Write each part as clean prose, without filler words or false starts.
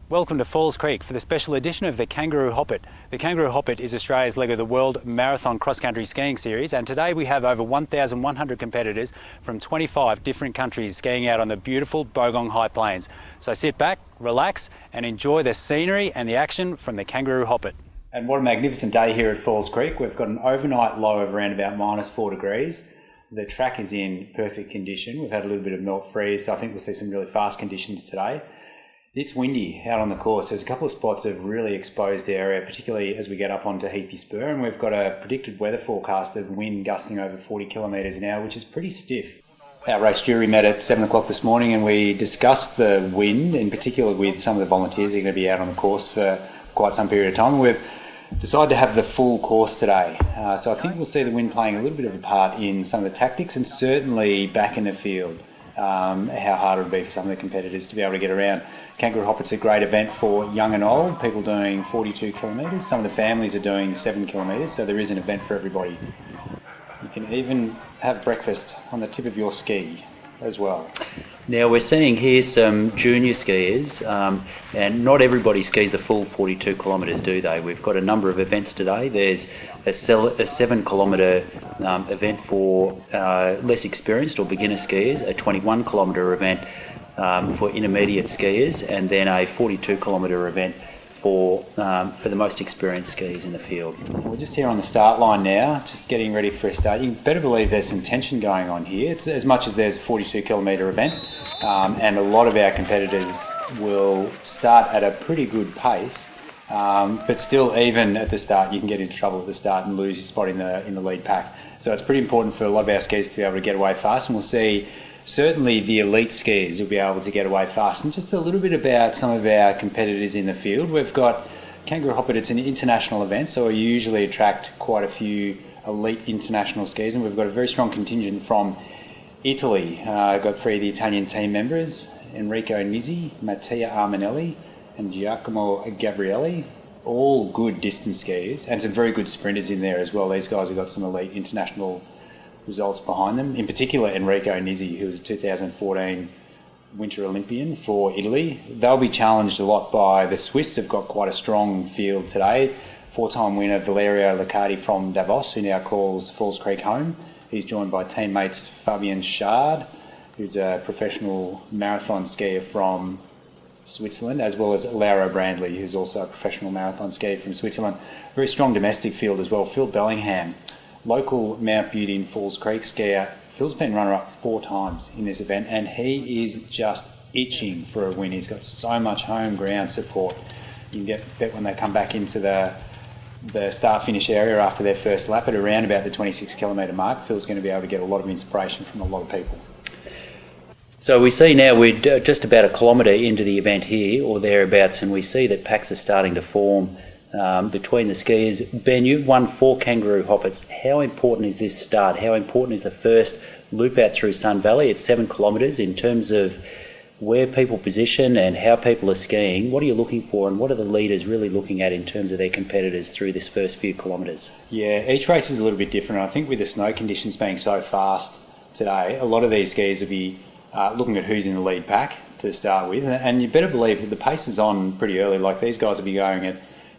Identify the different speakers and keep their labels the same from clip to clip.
Speaker 1: Welcome to Falls Creek for the special edition of the Kangaroo Hoppet. The Kangaroo Hoppet is Australia's leg of the World Marathon Cross-Country Skiing Series, and today we have over 1,100 competitors from 25 different countries skiing out on the beautiful Bogong High Plains. So sit back, relax and enjoy the scenery and the action from the Kangaroo Hoppet. And what a magnificent day here at Falls Creek. We've got an overnight low of around about -4 degrees. The track is in perfect condition. We've had a little bit of melt freeze, so I think we'll see some really fast conditions today. It's windy out on the course. There's a couple of spots of really exposed area, particularly as we get up onto Heathy Spur, and we've got a predicted weather forecast of wind gusting over 40 kilometres an hour, which is pretty stiff. Our race jury met at 7 o'clock this morning and we discussed the wind, in particular with some of the volunteers that are going to be out on the course for quite some period of time. And we've decided to have the full course today. So I think we'll see the wind playing a little bit of a part in some of the tactics and certainly back in the field, how hard it would be for some of the competitors to be able to get around. Kangaroo Hoppet's a great event for young and old, people doing 42 kilometres. Some of the families are doing 7 kilometres, so there is an event for everybody. You can even have breakfast on the tip of your ski as well.
Speaker 2: Now we're seeing here some junior skiers, and not everybody skis the full 42 kilometres, do they? We've got a number of events today. There's a 7 kilometre event for less experienced or beginner skiers, a 21 kilometre event for intermediate skiers, and then a 42 kilometre event for the most experienced skiers in the field.
Speaker 1: We're just here on the start line now, just getting ready for a start. You better believe there's some tension going on here. It's as much as there's a 42 kilometre event, and a lot of our competitors will start at a pretty good pace, but still, even at the start, you can get into trouble at the start and lose your spot in the lead pack. So it's pretty important for a lot of our skiers to be able to get away fast, and we'll see certainly the elite skiers will be able to get away fast. And just a little bit about some of our competitors in the field. We've got Kangaroo Hoppet, it's an international event, so we usually attract quite a few elite international skiers, and we've got a very strong contingent from Italy. I've got 3 of the Italian team members, Enrico Nizzi, Mattia Armanelli and Giacomo Gabrielli, all good distance skiers, and some very good sprinters in there as well. These guys have got some elite international results behind them. In particular, Enrico Nizzi, who was a 2014 Winter Olympian for Italy. They'll be challenged a lot by the Swiss. Have got quite a strong field today. 4-time winner Valerio Liccardi from Davos, who now calls Falls Creek home. He's joined by teammates Fabian Schad, who's a professional marathon skier from Switzerland, as well as Laura Brandley, who's also a professional marathon skier from Switzerland. Very strong domestic field as well. Phil Bellingham, local Mount Beauty and Falls Creek skier. Phil's been runner-up 4 times in this event, and he is just itching for a win. He's got so much home ground support. You can bet when they come back into the start-finish area after their first lap at around about the 26 kilometre mark, Phil's going to be able to get a lot of inspiration from a lot of people.
Speaker 2: So we see now we're just about a kilometre into the event here, or thereabouts, and we see that packs are starting to form between the skiers. Ben, you've won 4 Kangaroo Hoppets. How important is this start? How important is the first loop out through Sun Valley? It's 7 kilometres. In terms of where people position and how people are skiing, what are you looking for, and what are the leaders really looking at in terms of their competitors through this first few kilometres?
Speaker 1: Yeah, each race is a little bit different. I think with the snow conditions being so fast today, a lot of these skiers will be looking at who's in the lead pack to start with, and you better believe that the pace is on pretty early. Like, these guys will be going at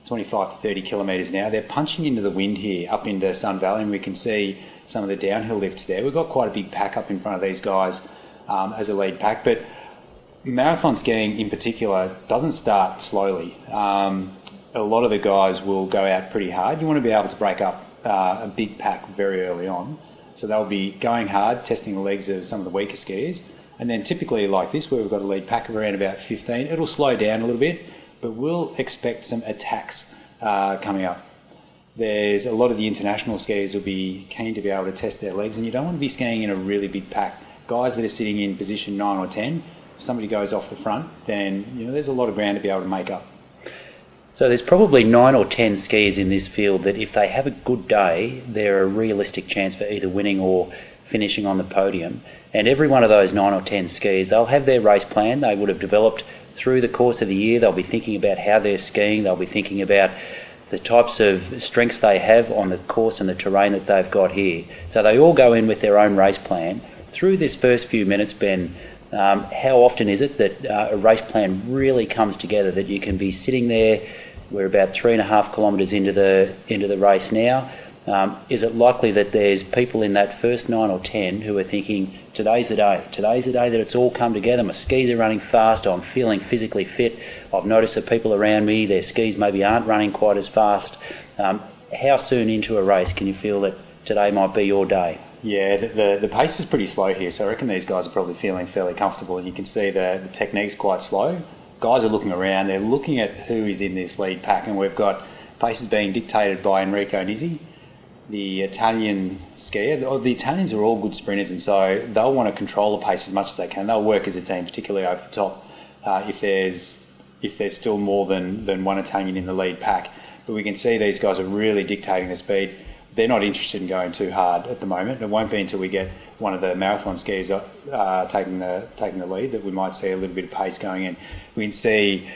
Speaker 1: 25 to 30 kilometres an hour. They're punching into the wind here up into Sun Valley, and we can see some of the downhill lifts there. We've got quite a big pack up in front of these guys as a lead pack, but marathon skiing in particular doesn't start slowly. A lot of the guys will go out pretty hard. You want to be able to break up a big pack very early on, so they'll be going hard, testing the legs of some of the weaker skiers, and then typically like this, where we've got a lead pack of around about 15, it'll slow down a little bit, but we'll expect some attacks coming up. There's a lot of the international skiers will be keen to be able to test their legs, and you don't want to be skiing in a really big pack. Guys that are sitting in position 9 or 10, if somebody goes off the front, then there's a lot of ground to be able to make up.
Speaker 2: So there's probably 9 or 10 skiers in this field that if they have a good day, they're a realistic chance for either winning or finishing on the podium. And every one of those 9 or 10 skiers, they'll have their race plan. They would have developed through the course of the year. They'll be thinking about how they're skiing. They'll be thinking about the types of strengths they have on the course and the terrain that they've got here. So they all go in with their own race plan. Through this first few minutes, Ben, How often is it that a race plan really comes together, that you can be sitting there, we're about 3.5 kilometres into the race now, is it likely that there's people in that first 9 or 10 who are thinking, today's the day that it's all come together, my skis are running fast, I'm feeling physically fit, I've noticed that people around me, their skis maybe aren't running quite as fast. How soon into a race can you feel that today might be your day?
Speaker 1: Yeah, the pace is pretty slow here, so I reckon these guys are probably feeling fairly comfortable, and you can see the technique's quite slow. Guys are looking around, they're looking at who is in this lead pack, and we've got paces being dictated by Enrico Nizzi, the Italian skier. The Italians are all good sprinters, and so they'll want to control the pace as much as they can. They'll work as a team, particularly over the top, if there's still more than one Italian in the lead pack. But we can see these guys are really dictating the speed. They're not interested in going too hard at the moment. It won't be until we get one of the marathon skiers taking the lead that we might see a little bit of pace going in. We can see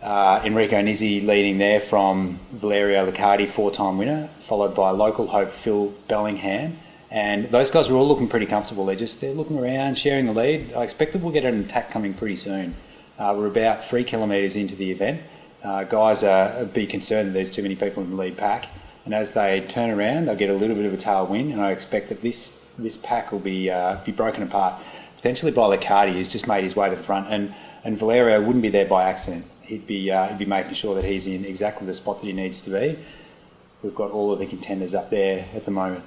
Speaker 1: Enrico Nizzi leading there from Valerio Liccardi, 4-time winner, followed by local hope Phil Bellingham. And those guys are all looking pretty comfortable. They're looking around, sharing the lead. I expect that we'll get an attack coming pretty soon. We're about 3 kilometres into the event. Guys are a bit concerned that there's too many people in the lead pack. And as they turn around, they'll get a little bit of a tailwind, and I expect that this pack will be broken apart, potentially by Liccardi, who's just made his way to the front. And Valerio wouldn't be there by accident. He'd be making sure that he's in exactly the spot that he needs to be. We've got all of the contenders up there at the moment.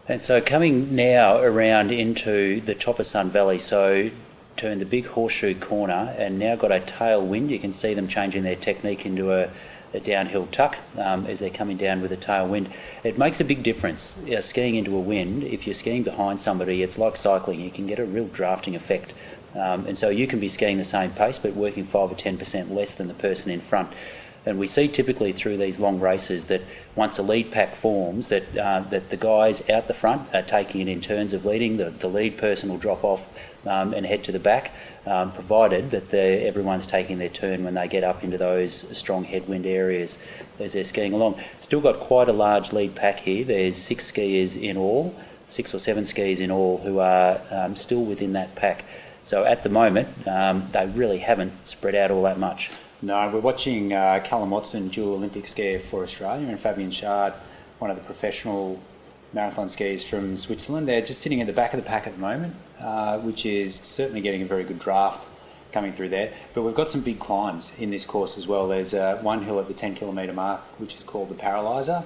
Speaker 2: And so coming now around into the top of Sun Valley, so turn the big horseshoe corner and now got a tailwind. You can see them changing their technique into a downhill tuck as they're coming down with a tailwind. It makes a big difference skiing into a wind. If you're skiing behind somebody, it's like cycling. You can get a real drafting effect. And so you can be skiing the same pace but working 5 or 10% less than the person in front. And we see typically through these long races that once a lead pack forms, that the guys out the front are taking it in turns of leading. The lead person will drop off and head to the back, provided that everyone's taking their turn when they get up into those strong headwind areas as they're skiing along. Still got quite a large lead pack here. There's 6 skiers in all, 6 or 7 skiers in all who are still within that pack. So at the moment, they really haven't spread out all that much.
Speaker 1: No, we're watching Callum Watson, dual Olympic skier for Australia, and Fabian Schad, one of the professional marathon skiers from Switzerland. They're just sitting at the back of the pack at the moment, which is certainly getting a very good draft coming through there. But we've got some big climbs in this course as well. There's one hill at the 10 kilometre mark, which is called the Paralyzer,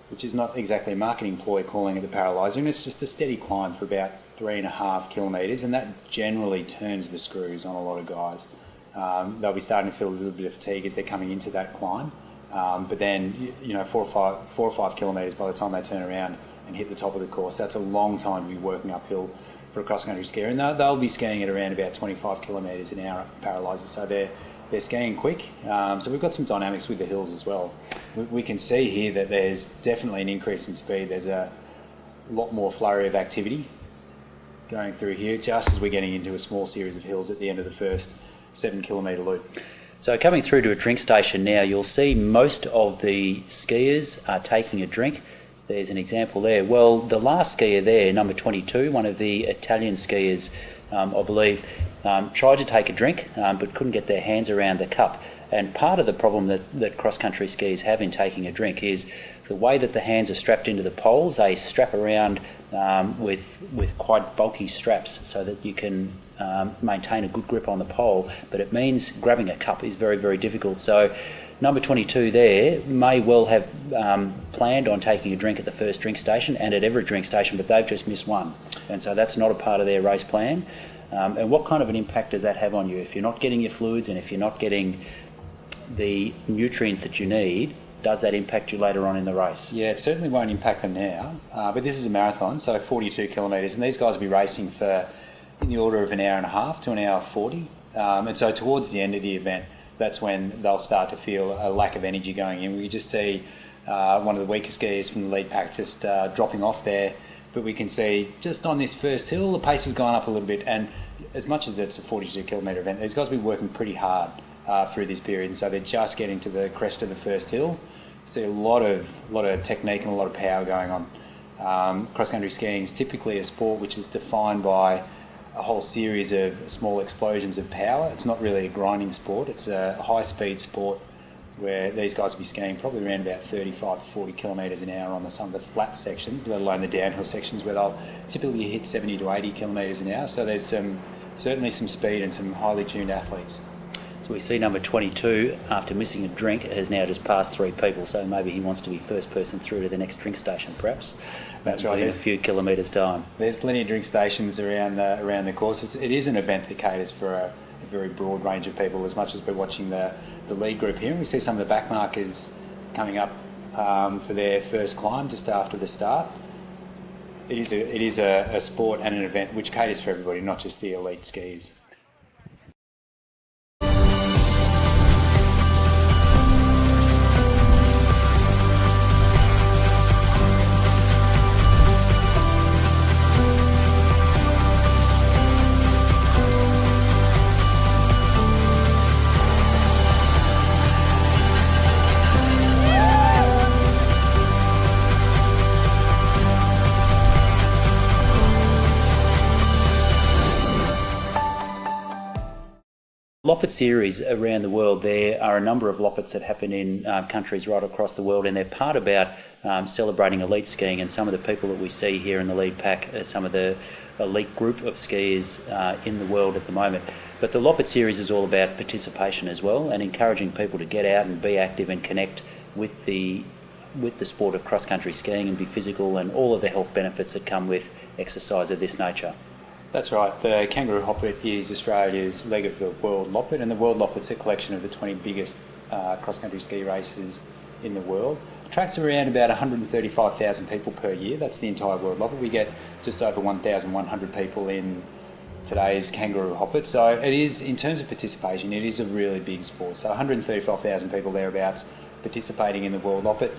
Speaker 1: which is not exactly a marketing ploy calling it the Paralyzer, and it's just a steady climb for about 3.5 kilometres, and that generally turns the screws on a lot of guys. They'll be starting to feel a little bit of fatigue as they're coming into that climb, but then 4 or 5 kilometres by the time they turn around and hit the top of the course, that's a long time to be working uphill for a cross-country skier, and they'll be skiing at around about 25 kilometres an hour up the Paralyzer, so they're skiing quick. So we've got some dynamics with the hills as well. We can see here that there's definitely an increase in speed. There's a lot more flurry of activity going through here, just as we're getting into a small series of hills at the end of the first 7 kilometre loop.
Speaker 2: So coming through to a drink station now, you'll see most of the skiers are taking a drink. There's an example there. Well, the last skier there, number 22, one of the Italian skiers, I believe, tried to take a drink but couldn't get their hands around the cup. And part of the problem that cross-country skiers have in taking a drink is the way that the hands are strapped into the poles. They strap around with quite bulky straps so that you can maintain a good grip on the pole, but it means grabbing a cup is very, very difficult. So number 22 there may well have planned on taking a drink at the first drink station and at every drink station, but they've just missed one. And so that's not a part of their race plan. And what kind of an impact does that have on you? If you're not getting your fluids and if you're not getting the nutrients that you need, does that impact you later on in the race?
Speaker 1: Yeah, it certainly won't impact them now, but this is a marathon, so 42 kilometres, and these guys will be racing for in the order of an hour and a half to an hour 40. And so towards the end of the event, that's when they'll start to feel a lack of energy going in. We just see one of the weaker skiers from the lead pack just dropping off there, but we can see just on this first hill, the pace has gone up a little bit, and as much as it's a 42 kilometre event, these guys will be working pretty hard through this period, and so they're just getting to the crest of the first hill. See a lot of technique and a lot of power going on. Cross-country skiing is typically a sport which is defined by a whole series of small explosions of power. It's not really a grinding sport. It's a high-speed sport where these guys will be skiing probably around about 35 to 40 kilometres an hour on some of the flat sections, let alone the downhill sections where they'll typically hit 70 to 80 kilometres an hour. So there's certainly some speed and some highly tuned athletes.
Speaker 2: So we see number 22, after missing a drink, has now just passed 3 people, so maybe he wants to be first person through to the next drink station, perhaps.
Speaker 1: That's right.
Speaker 2: In a few kilometres' time.
Speaker 1: There's plenty of drink stations around the course. It is an event that caters for a very broad range of people, as much as we're watching the lead group here. And we see some of the backmarkers coming up for their first climb just after the start. It is a sport and an event which caters for everybody, not just the elite skiers.
Speaker 2: Loppet series around the world, there are a number of Loppets that happen in countries right across the world, and they're part about celebrating elite skiing, and some of the people that we see here in the lead pack are some of the elite group of skiers in the world at the moment. But the Loppet series is all about participation as well, and encouraging people to get out and be active and connect with the sport of cross-country skiing and be physical, and all of the health benefits that come with exercise of this nature.
Speaker 1: That's right. The Kangaroo Hoppet is Australia's leg of the World Loppet, and the World Loppet's a collection of the 20 biggest cross-country ski races in the world. It attracts around about 135,000 people per year. That's the entire World Loppet. We get just over 1,100 people in today's Kangaroo Hoppet. So it is, in terms of participation, it is a really big sport. So 135,000 people thereabouts participating in the World Loppet.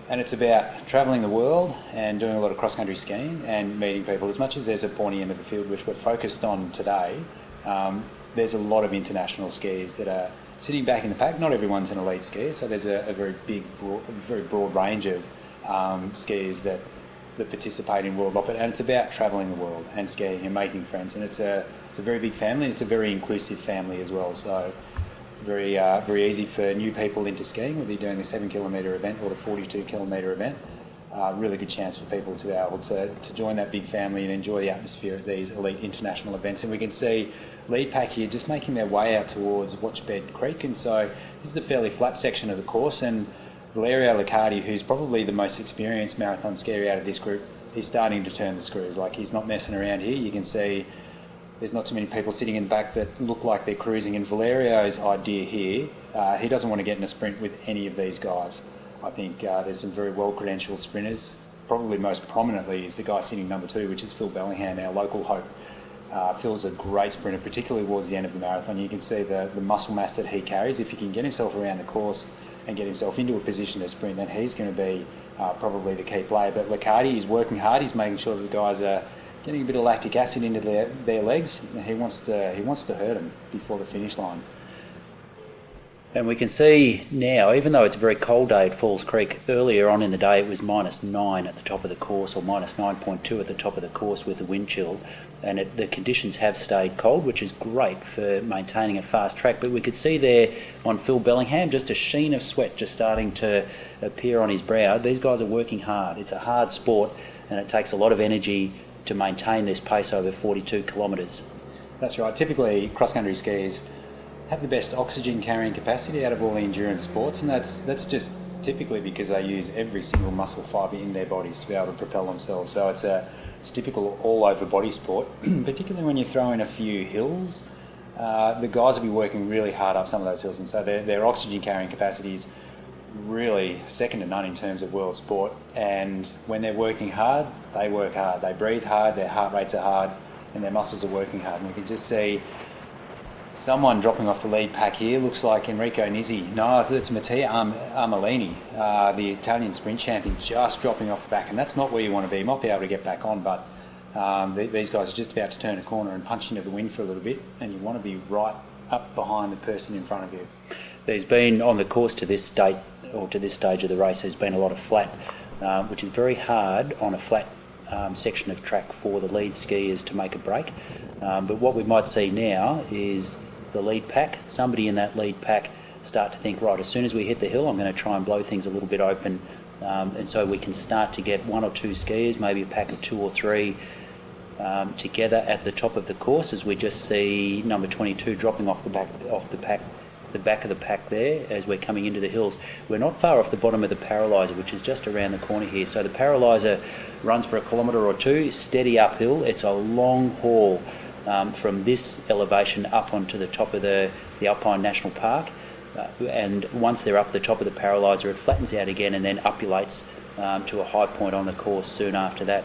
Speaker 1: And it's about travelling the world and doing a lot of cross-country skiing and meeting people. As much as there's a pointy end of the field, which we're focused on today, there's a lot of international skiers that are sitting back in the pack. Not everyone's an elite skier, so there's a very big, very broad range of skiers that participate in World Hoppet. And it's about travelling the world and skiing and making friends. And it's a very big family, and it's a very inclusive family as well. So very easy for new people into skiing, whether you're doing the 7 kilometre event or the 42 kilometre event. Really good chance for people to be able to join that big family and enjoy the atmosphere at these elite international events. And we can see lead pack here just making their way out towards Watchbed Creek, and so this is a fairly flat section of the course, and Valerio Liccardi, who's probably the most experienced marathon skier out of this group, he's starting to turn the screws. Like, he's not messing around here. You can see there's not too many people sitting in the back that look like they're cruising, and Valerio's idea here, he doesn't want to get in a sprint with any of these guys. I think there's some very well-credentialed sprinters. Probably most prominently is the guy sitting number 2, which is Phil Bellingham, our local hope. Phil's a great sprinter, particularly towards the end of the marathon. You can see the muscle mass that he carries. If he can get himself around the course and get himself into a position to sprint, then he's going to be probably the key player. But Liccardi is working hard. He's making sure that the guys are getting a bit of lactic acid into their legs. He wants to hurt them before the finish line.
Speaker 2: And we can see now, even though it's a very cold day at Falls Creek, earlier on in the day it was -9 at the top of the course, or -9.2 at the top of the course with the wind chill, and the conditions have stayed cold, which is great for maintaining a fast track. But we could see there on Phil Bellingham just a sheen of sweat just starting to appear on his brow. These guys are working hard. It's a hard sport, and it takes a lot of energy to maintain this pace over 42 kilometres.
Speaker 1: That's right. Typically, cross-country skiers have the best oxygen carrying capacity out of all the endurance sports, and that's just typically because they use every single muscle fibre in their bodies to be able to propel themselves. So it's typical all-over body sport, particularly when you throw in a few hills. The guys will be working really hard up some of those hills, and so their oxygen carrying capacity is really second to none in terms of world sport. And when they're working hard, they work hard. They breathe hard, their heart rates are hard, and their muscles are working hard. And we can just see someone dropping off the lead pack here. Looks like Enrico Nizzi. No, it's Mattia Armelini, the Italian sprint champion, just dropping off the back. And that's not where you want to be. You might be able to get back on, but these guys are just about to turn a corner and punch into the wind for a little bit, and you want to be right up behind the person in front of you.
Speaker 2: There's been, on the course to this stage of the race, there's been a lot of flat, which is very hard on a flat section of track for the lead skiers to make a break. But what we might see now is the lead pack, somebody in that lead pack start to think, right, as soon as we hit the hill, I'm going to try and blow things a little bit open. And so we can start to get one or two skiers, maybe a pack of two or three, together at the top of the course, as we just see number 22 dropping off the back of the pack there as we're coming into the hills. We're not far off the bottom of the Paralyser, which is just around the corner here. So the Paralyser runs for a kilometre or two, steady uphill. It's a long haul from this elevation up onto the top of the Alpine National Park. And once they're up the top of the Paralyser, it flattens out again and then upulates to a high point on the course soon after that.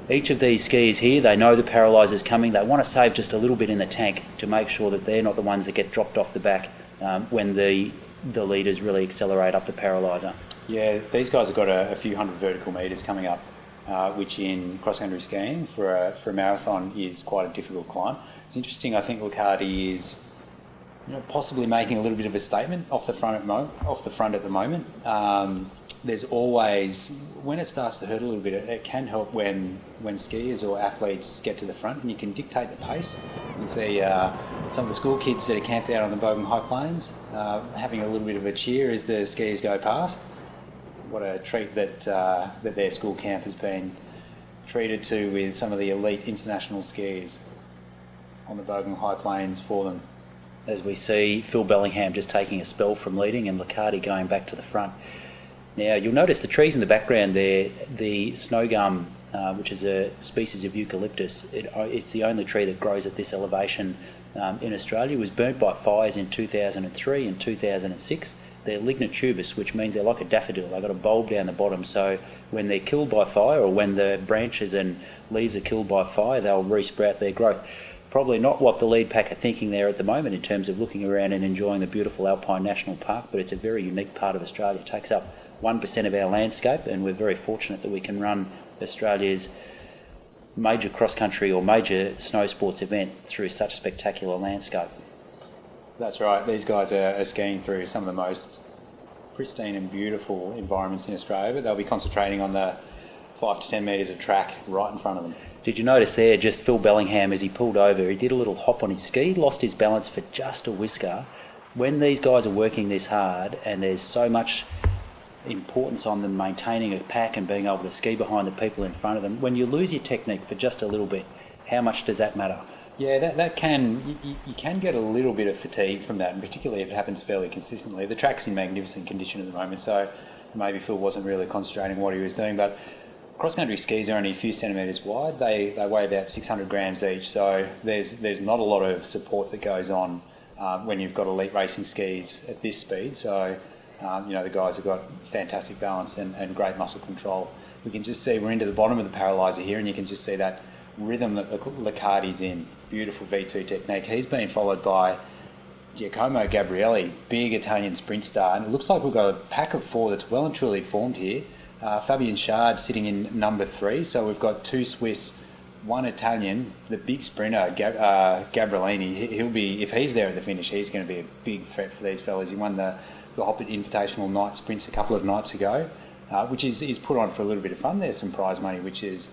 Speaker 2: Each of these skiers here, they know the Paralyser's coming. They want to save just a little bit in the tank to make sure that they're not the ones that get dropped off the back when the leaders really accelerate up the Paralyser.
Speaker 1: Yeah, these guys have got a few hundred vertical metres coming up, which in cross-country skiing for a marathon is quite a difficult climb. It's interesting. I think Liccardi is, possibly making a little bit of a statement off the front at the moment. There's always, when it starts to hurt a little bit, it can help when skiers or athletes get to the front and you can dictate the pace. You can see some of the school kids that are camped out on the Bogong High Plains having a little bit of a cheer as the skiers go past. What a treat that their school camp has been treated to, with some of the elite international skiers on the Bogong High Plains for them.
Speaker 2: As we see Phil Bellingham just taking a spell from leading and Liccardi going back to the front. Now, you'll notice the trees in the background there, the snow gum, which is a species of eucalyptus. It's the only tree that grows at this elevation in Australia. It was burnt by fires in 2003 and 2006. They're lignotubous, which means they're like a daffodil. They've got a bulb down the bottom, so when they're killed by fire, or when the branches and leaves are killed by fire, they'll resprout their growth. Probably not what the lead pack are thinking there at the moment in terms of looking around and enjoying the beautiful Alpine National Park, but it's a very unique part of Australia. It takes up 1% of our landscape, and we're very fortunate that we can run Australia's major cross-country or major snow sports event through such a spectacular landscape.
Speaker 1: That's right. These guys are skiing through some of the most pristine and beautiful environments in Australia, but they'll be concentrating on the 5 to 10 metres of track right in front of them.
Speaker 2: Did you notice there, just Phil Bellingham, as he pulled over, he did a little hop on his ski, lost his balance for just a whisker. When these guys are working this hard and there's so much importance on them maintaining a pack and being able to ski behind the people in front of them, when you lose your technique for just a little bit, how much does that matter?
Speaker 1: Yeah, that can, you can get a little bit of fatigue from that, and particularly if it happens fairly consistently. The track's in magnificent condition at the moment, so maybe Phil wasn't really concentrating on what he was doing, but cross-country skis are only a few centimetres wide. They weigh about 600 grams each, so there's not a lot of support that goes on when you've got elite racing skis at this speed. So, the guys have got fantastic balance and great muscle control. We can just see we're into the bottom of the Paralyser here, and you can just see that rhythm that Liccardi's in. Beautiful V2 technique. He's been followed by Giacomo Gabrielli, big Italian sprint star, and it looks like we've got a pack of four that's well and truly formed here. Fabian Schad sitting in number 3, so we've got 2 Swiss, 1 Italian. The big sprinter, Gabriellini, he'll be, if he's there at the finish, he's going to be a big threat for these fellas. He won the Hoppet Invitational Night Sprints a couple of nights ago, which is put on for a little bit of fun. There's some prize money, which is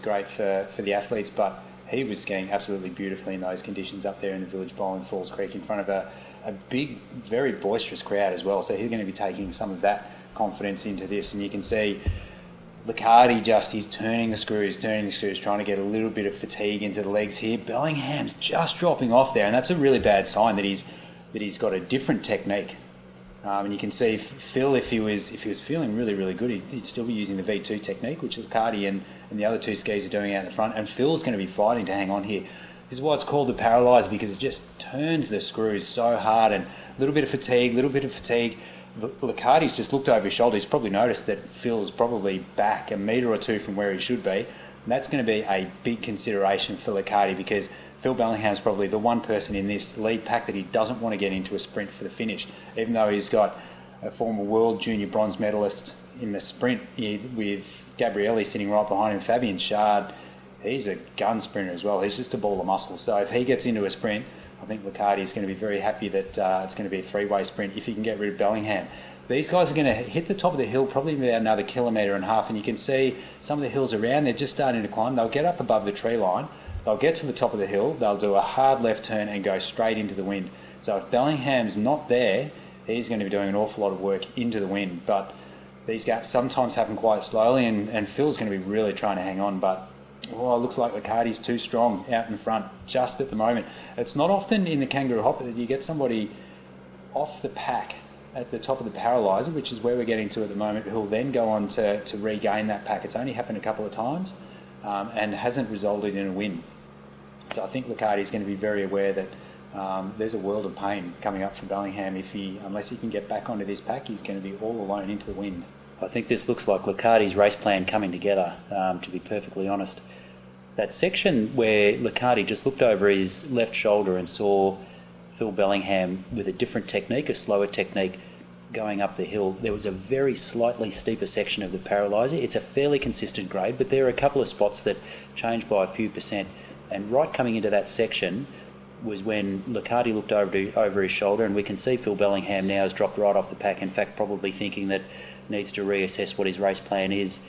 Speaker 1: great for the athletes, but he was skiing absolutely beautifully in those conditions up there in the village bowl in Falls Creek in front of a big, very boisterous crowd as well. So he's going to be taking some of that confidence into this, and you can see Liccardi he's turning the screws, trying to get a little bit of fatigue into the legs here. Bellingham's just dropping off there, and that's a really bad sign that he's got a different technique. And you can see Phil, if he was feeling really, really good, he'd still be using the V2 technique, which Liccardi and the other 2 skis are doing out in the front, and Phil's going to be fighting to hang on here. This is why it's called the Paralyser, because it just turns the screws so hard, and a little bit of fatigue. Liccardi's just looked over his shoulder. He's probably noticed that Phil's probably back a metre or 2 from where he should be, and that's going to be a big consideration for Liccardi, because Phil Bellingham's probably the one person in this lead pack that he doesn't want to get into a sprint for the finish, even though he's got a former world junior bronze medalist in the sprint with Gabrielli sitting right behind him. Fabian Schad, he's a gun sprinter as well. He's just a ball of muscle. So if he gets into a sprint, I think Liccardi is going to be very happy that it's going to be a 3-way sprint if he can get rid of Bellingham. these guys are going to hit the top of the hill probably about another 1.5 kilometres, and you can see some of the hills around, they're just starting to climb. They'll get up above the tree line, they'll get to the top of the hill, they'll do a hard left turn and go straight into the wind. So if Bellingham's not there, he's going to be doing an awful lot of work into the wind. But these gaps sometimes happen quite slowly, and Phil's going to be really trying to hang on, but it looks like Liccardi's too strong out in front just at the moment. It's not often in the Kangaroo Hoppet that you get somebody off the pack at the top of the paralyser, which is where we're getting to at the moment, who'll then go on to regain that pack. It's only happened a couple of times and hasn't resulted in a win. So I think Liccardi's going to be very aware that there's a world of pain coming up for Bellingham. Unless he can get back onto this pack, he's going to be all alone into the wind.
Speaker 2: I think this looks like Liccardi's race plan coming together, to be perfectly honest. That section where Liccardi just looked over his left shoulder and saw Phil Bellingham with a different technique, a slower technique, going up the hill, there was a very slightly steeper section of the paralyser. It's a fairly consistent grade, but there are a couple of spots that change by a few percent. And right coming into that section was when Liccardi looked over his shoulder, and we can see Phil Bellingham now has dropped right off the pack, in fact probably thinking that needs to reassess what his race plan is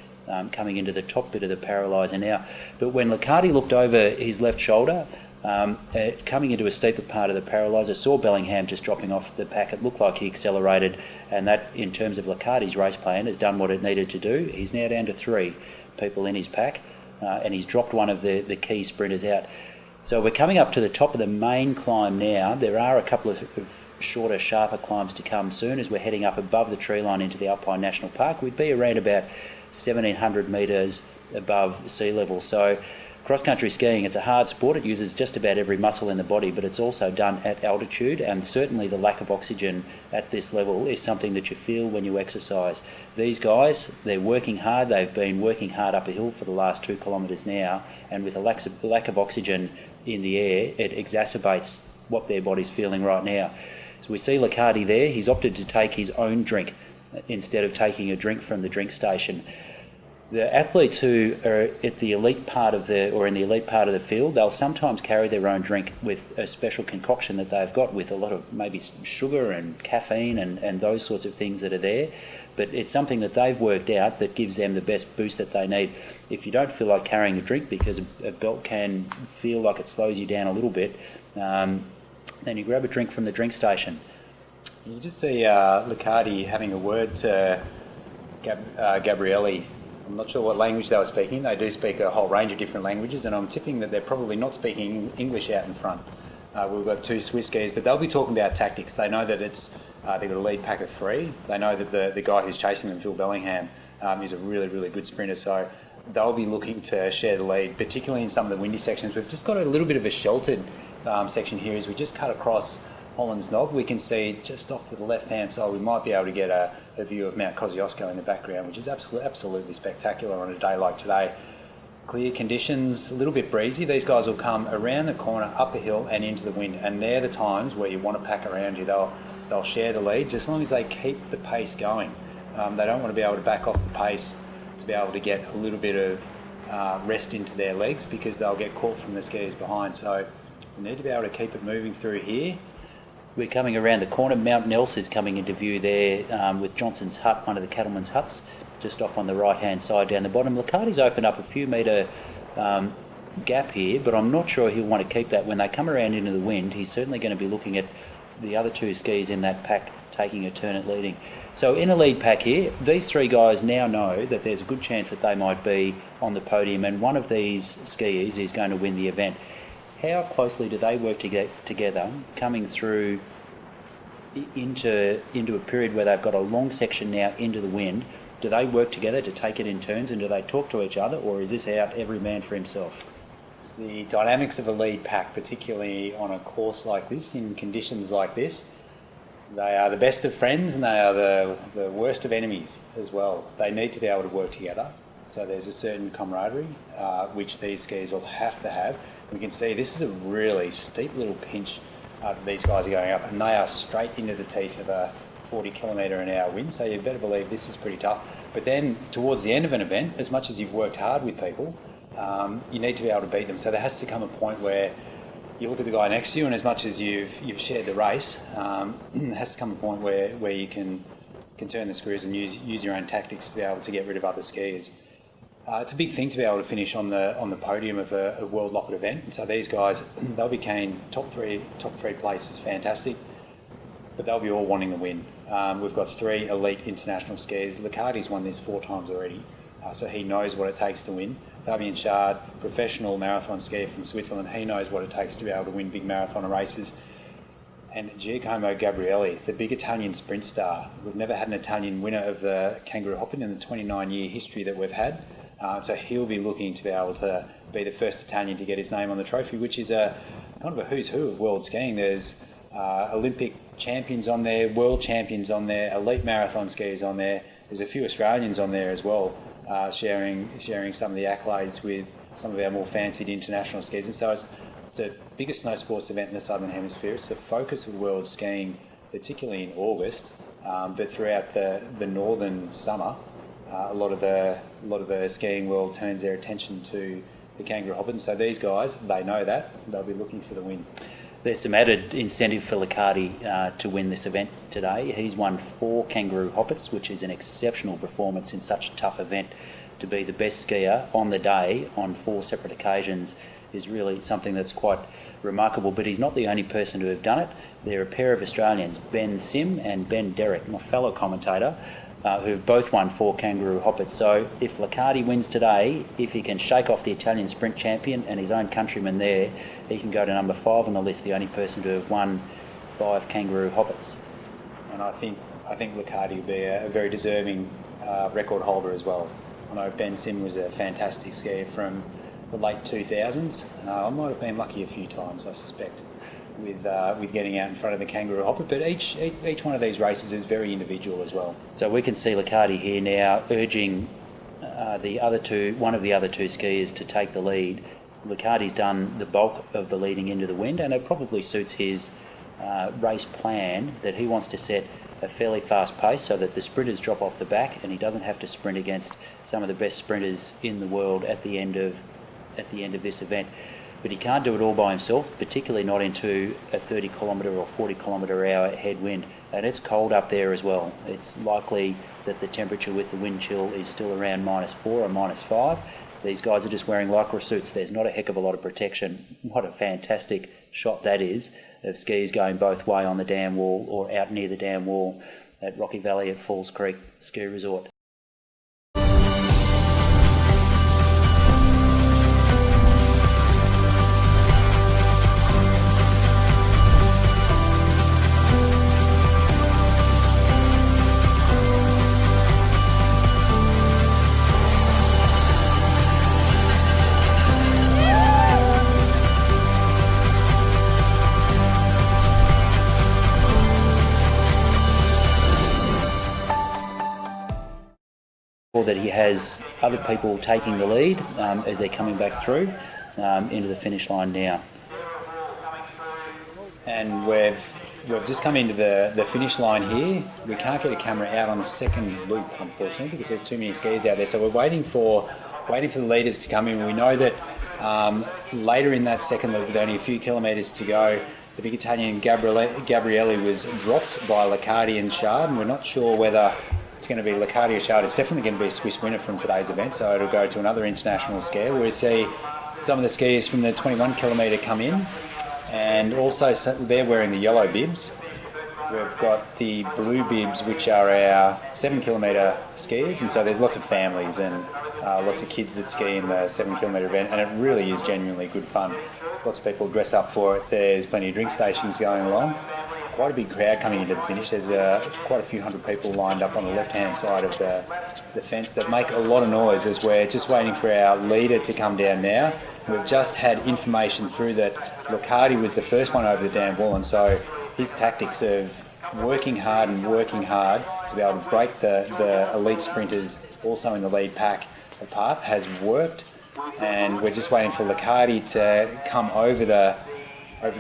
Speaker 2: coming into the top bit of the paralyser now. But when Liccardi looked over his left shoulder, coming into a steeper part of the paralyser, saw Bellingham just dropping off the pack, it looked like he accelerated, and that, in terms of Liccardi's race plan, has done what it needed to do. He's now down to 3 people in his pack, and he's dropped one of the key sprinters out. So we're coming up to the top of the main climb now. There are a couple of shorter, sharper climbs to come soon as we're heading up above the tree line into the Alpine National Park. We'd be around about 1,700 metres above sea level. So cross-country skiing, it's a hard sport. It uses just about every muscle in the body, but it's also done at altitude, and certainly the lack of oxygen at this level is something that you feel when you exercise. These guys, they're working hard. They've been working hard up a hill for the last 2 kilometres now, and with a lack of oxygen in the air, it exacerbates what their body's feeling right now. So we see Liccardi there. He's opted to take his own drink instead of taking a drink from the drink station. The athletes who are at the elite part of in the elite part of the field, they'll sometimes carry their own drink with a special concoction that they've got with a lot of maybe sugar and caffeine and those sorts of things that are there. But it's something that they've worked out that gives them the best boost that they need. If you don't feel like carrying a drink because a belt can feel like it slows you down a little bit, then you grab a drink from the drink station.
Speaker 1: You just see Liccardi having a word to Gabrielli. I'm not sure what language they were speaking. They do speak a whole range of different languages, and I'm tipping that they're probably not speaking English out in front. We've got 2 Swiss skiers, but they'll be talking about tactics. They know that they've got a lead pack of 3. They know that the guy who's chasing them, Phil Bellingham, is a really, really good sprinter. So they'll be looking to share the lead, particularly in some of the windy sections. We've just got a little bit of a sheltered section here as we just cut across Holland's Knob. We can see just off to the left-hand side, we might be able to get a view of Mount Kosciuszko in the background, which is absolutely spectacular on a day like today. Clear conditions, a little bit breezy. These guys will come around the corner, up a hill and into the wind, and they're the times where you want to pack around you. They'll share the lead, just as long as they keep the pace going. They don't want to be able to back off the pace to be able to get a little bit of rest into their legs, because they'll get caught from the skiers behind. So we need to be able to keep it moving through here. We're coming around the corner. Mount Nels is coming into view there with Johnson's hut, one of the cattlemen's huts, just off on the right-hand side down the bottom. Liccardi's opened up a few metre gap here, but I'm not sure he'll want to keep that. When they come around into the wind, he's certainly going to be looking at the other 2 skis in that pack taking a turn at leading. So in a lead pack here, these 3 guys now know that there's a good chance that they might be on the podium, and one of these skiers is going to win the event. How closely do they work together coming through into a period where they've got a long section now into the wind? Do they work together to take it in turns, and do they talk to each other, or is this out every man for himself? It's the dynamics of a lead pack, particularly on a course like this, in conditions like this. They are the best of friends, and they are the worst of enemies as well. They need to be able to work together. So there's a certain camaraderie which these skiers will have to have. We can see this is a really steep little pinch that these guys are going up, and they are straight into the teeth of a 40 km/h wind, so you better believe this is pretty tough. But then towards the end of an event, as much as you've worked hard with people, you need to be able to beat them. So there has to come a point where you look at the guy next to you, and as much as you've shared the race, there has to come a point where you can turn the screws and use your own tactics to be able to get rid of other skiers. It's a big thing to be able to finish on the podium of a World Loppet event. And so these guys, they'll be keen. Top three places, fantastic, but they'll be all wanting the win. We've got 3 elite international skiers. Liccardi's won this 4 times already, so he knows what it takes to win. Fabian Schad, professional marathon skier from Switzerland, he knows what it takes to be able to win big marathon races. And Giacomo Gabrielli, the big Italian sprint star. We've never had an Italian winner of the Kangaroo Hoppet in the 29-year history that we've had. So he'll be looking to be able to be the first Italian to get his name on the trophy, which is a kind of a who's who of world skiing. There's Olympic champions on there, world champions on there, elite marathon skiers on there. There's a few Australians on there as well, sharing some of the accolades with some of our more fancied international skiers. And so it's the biggest snow sports event in the Southern Hemisphere. It's the focus of world skiing, particularly in August, but throughout the northern summer. A lot of the skiing world turns their attention to the Kangaroo Hoppet, and so these guys, they know that, they'll be looking for the win.
Speaker 2: There's some added incentive for Liccardi to win this event today. He's won 4 Kangaroo Hoppets, which is an exceptional performance in such a tough event. To be the best skier on the day on 4 separate occasions is really something that's quite remarkable, but he's not the only person to have done it. There are a pair of Australians, Ben Sim and Ben Derrick, my fellow commentator, who've both won 4 Kangaroo Hoppets. So if Liccardi wins today, if he can shake off the Italian sprint champion and his own countryman there, he can go to number 5 on the list, the only person to have won 5 Kangaroo Hoppets.
Speaker 1: And I think Liccardi will be a very deserving record holder as well. I know Ben Sim was a fantastic skier from the late 2000s. I might have been lucky a few times, I suspect, with getting out in front of the Kangaroo Hoppet, but each one of these races is very individual as well.
Speaker 2: So we can see Liccardi here now urging one of the other two skiers to take the lead. Liccardi's done the bulk of the leading into the wind, and it probably suits his race plan that he wants to set a fairly fast pace so that the sprinters drop off the back and he doesn't have to sprint against some of the best sprinters in the world at the end of this event. But he can't do it all by himself, particularly not into a 30 kilometre or 40 kilometre hour headwind. And it's cold up there as well. It's likely that the temperature with the wind chill is still around -4 or -5. These guys are just wearing lycra suits. There's not a heck of a lot of protection. What a fantastic shot that is of skis going both way on the dam wall or out near the dam wall at Rocky Valley at Falls Creek Ski Resort. That he has other people taking the lead as they're coming back through into the finish line now.
Speaker 1: And we've just come into the finish line here. We can't get a camera out on the second loop, unfortunately, because there's too many skiers out there. So we're waiting for the leaders to come in. We know that later in that second loop, with only a few kilometres to go, the big Italian Gabrielli was dropped by Liccardi and Schad, and we're not sure whether it's going to be Liccardi or Schad. It's definitely going to be a Swiss winner from today's event, so it'll go to another international skier. We see some of the skiers from the 21 kilometre come in, and also they're wearing the yellow bibs. We've got the blue bibs, which are our 7 kilometre skiers, and so there's lots of families and lots of kids that ski in the 7 kilometre event, and it really is genuinely good fun. Lots of people dress up for it. There's plenty of drink stations going along. Quite a big crowd coming into the finish. There's quite a few hundred people lined up on the left-hand side of the fence that make a lot of noise as we're just waiting for our leader to come down now. We've just had information through that Liccardi was the first one over the dam wall, and so his tactics of working hard to be able to break the elite sprinters also in the lead pack apart has worked, and we're just waiting for Liccardi to come over the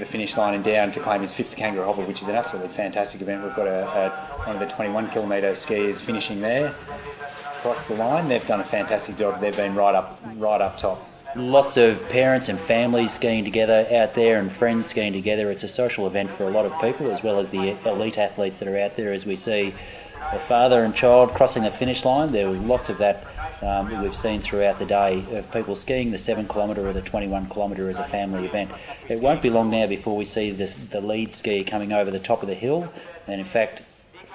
Speaker 1: finish line and down to claim his 5th Kangaroo Hoppet, which is an absolutely fantastic event. We've got one of the 21 kilometre skiers finishing there across the line. They've done a fantastic job. They've been right up top.
Speaker 2: Lots of parents and families skiing together out there and friends skiing together. It's a social event for a lot of people, as well as the elite athletes that are out there, as we see a father and child crossing the finish line. There was lots of that we've seen throughout the day of people skiing the 7 kilometre or the 21 kilometre as a family event. It won't be long now before we see the lead ski coming over the top of the hill, and in fact,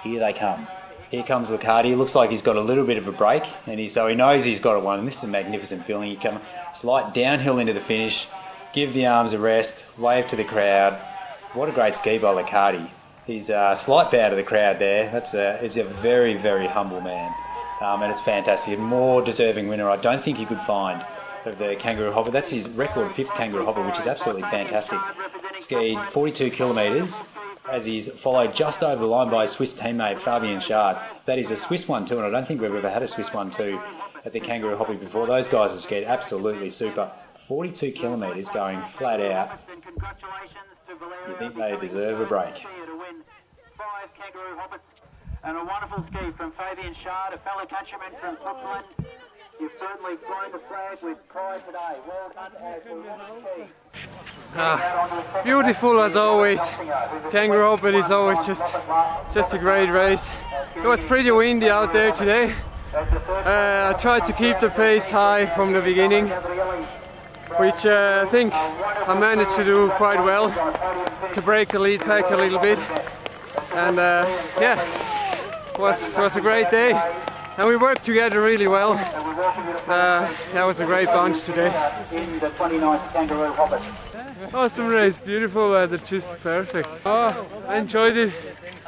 Speaker 2: here they come. Here comes Liccardi. It looks like he's got a little bit of a break, and so he knows he's got one, and this is a magnificent feeling. You come slight downhill into the finish, give the arms a rest, wave to the crowd. What a great ski by Liccardi. He's a slight bow to the crowd there. He's a very, very humble man. And it's fantastic. A more deserving winner I don't think he could find of the Kangaroo Hoppet. That's his record 5th Kangaroo Hoppet, which is absolutely fantastic. Skied 42 kilometres as he's followed just over the line by his Swiss teammate Fabian Schad. That is a Swiss 1-2, and I don't think we've ever had a Swiss 1-2 at the Kangaroo Hoppet before. Those guys have skied absolutely super. 42 kilometres going flat out. You think they deserve a break.
Speaker 3: 5 Kangaroo Hoppets. And a wonderful ski from Fabian Schad, a fellow countryman from Brooklyn. You've certainly flown the flag with pride today. Well done as we ski.
Speaker 4: Beautiful as always. Kangaroo Hoppet is always just a great race. It was pretty windy out there today. I tried to keep the pace high from the beginning, which I think I managed to do quite well, to break the lead pack a little bit. And yeah. Was a great day, and we worked together really well. That was a great bunch today. Awesome race, beautiful weather, just perfect. Oh, I enjoyed it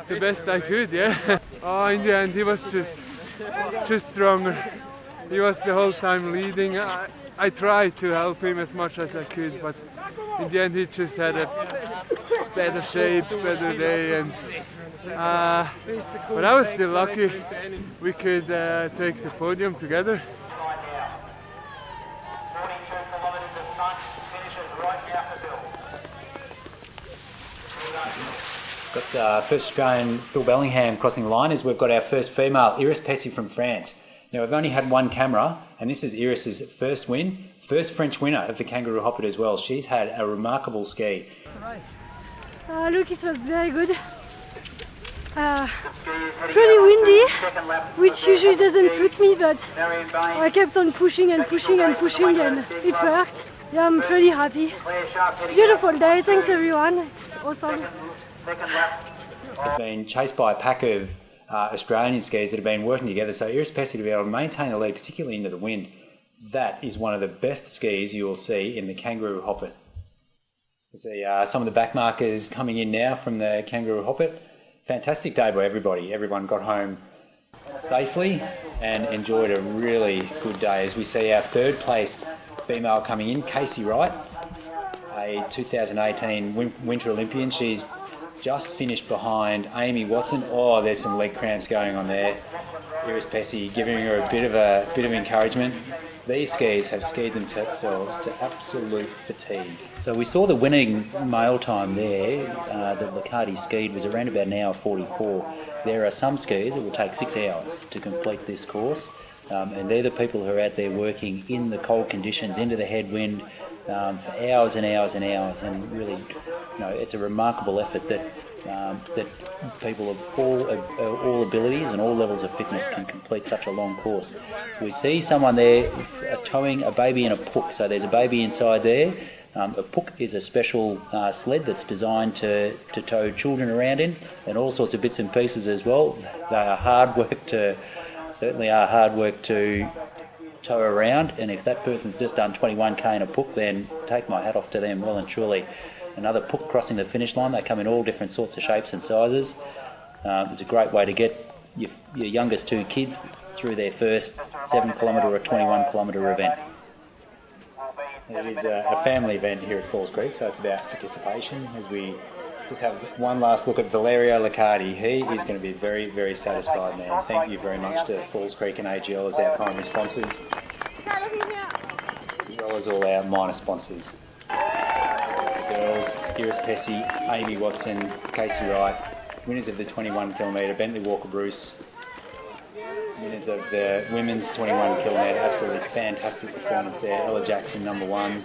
Speaker 4: the best I could, yeah. Oh, in the end he was just stronger. He was the whole time leading. I tried to help him as much as I could, but in the end he just had a better shape, better day, and but I was still lucky we could take the podium together.
Speaker 1: Got first Australian Phil Bellingham crossing the line as we've got our first female, Iris Pessy from France. Now we've only had one camera, and this is Iris's first win, first French winner of the Kangaroo Hoppet as well. She's had a remarkable ski.
Speaker 5: Look, it was very good. Pretty windy, which usually doesn't suit me, but I kept on pushing and pushing and pushing, and it worked. Yeah, I'm pretty happy. Beautiful day, thanks everyone, it's awesome.
Speaker 1: Has been chased by a pack of Australian skiers that have been working together, so Iris Pessy to be able to maintain the lead, particularly into the wind, that is one of the best skis you will see in the Kangaroo Hoppet. You see some of the backmarkers coming in now from the Kangaroo Hoppet. Fantastic day by everybody. Everyone got home safely and enjoyed a really good day as we see our 3rd place female coming in, Casey Wright, a 2018 Winter Olympian. She's just finished behind Amy Watson. Oh, there's some leg cramps going on there. Iris Pessy giving her a bit of encouragement. These skiers have skied themselves to absolute fatigue.
Speaker 2: So we saw the winning male time there that Liccardi skied was around about an hour 44. There are some skiers that will take 6 hours to complete this course, and they're the people who are out there working in the cold conditions, into the headwind, for hours and hours and hours, and really, it's a remarkable effort that people of all abilities and all levels of fitness can complete such a long course. We see someone there towing a baby in a puck, so there's a baby inside there. A puck is a special sled that's designed to tow children around in, and all sorts of bits and pieces as well. They are hard work to tow around, and if that person's just done 21k in a puck, then take my hat off to them well and truly. Another puck crossing the finish line. They come in all different sorts of shapes and sizes. It's a great way to get your youngest 2 kids through their first 7 kilometre or 21 kilometre event.
Speaker 1: It is a family event here at Falls Creek, so it's about participation. As we just have one last look at Valerio Liccardi. He is going to be very, very satisfied, man. Thank you very much to Falls Creek and AGL as our primary sponsors, as well as all our minor sponsors. The girls, Iris Pessy, Amy Watson, Casey Wright, winners of the 21 kilometre, Bentley Walker Bruce, winners of the women's 21 kilometre, absolutely fantastic performance there. Ella Jackson, number 1,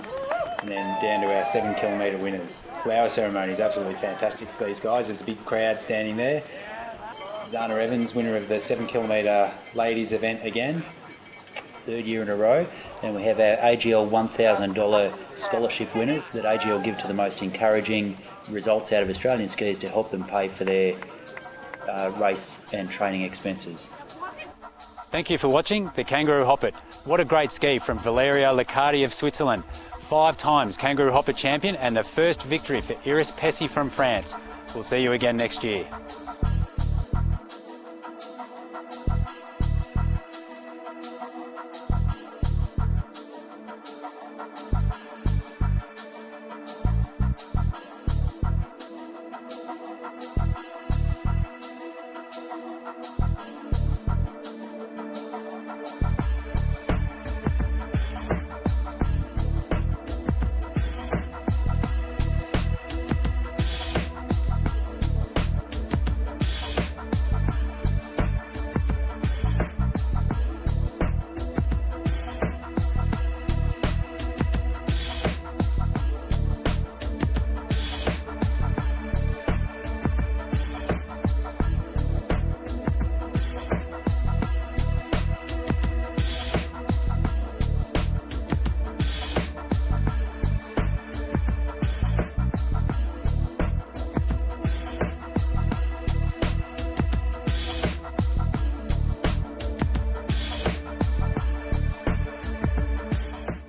Speaker 1: and then down to our 7 kilometre winners. Flower ceremony is absolutely fantastic for these guys. There's a big crowd standing there. Zana Evans, winner of the 7 kilometre ladies event again, 3rd year in a row. And we have our AGL $1,000 scholarship winners that AGL give to the most encouraging results out of Australian skiers to help them pay for their race and training expenses.
Speaker 6: Thank you for watching the Kangaroo Hoppet. What a great ski from Valerio Liccardi of Switzerland. 5 times Kangaroo Hoppet champion and the first victory for Iris Pessy from France. We'll see you again next year.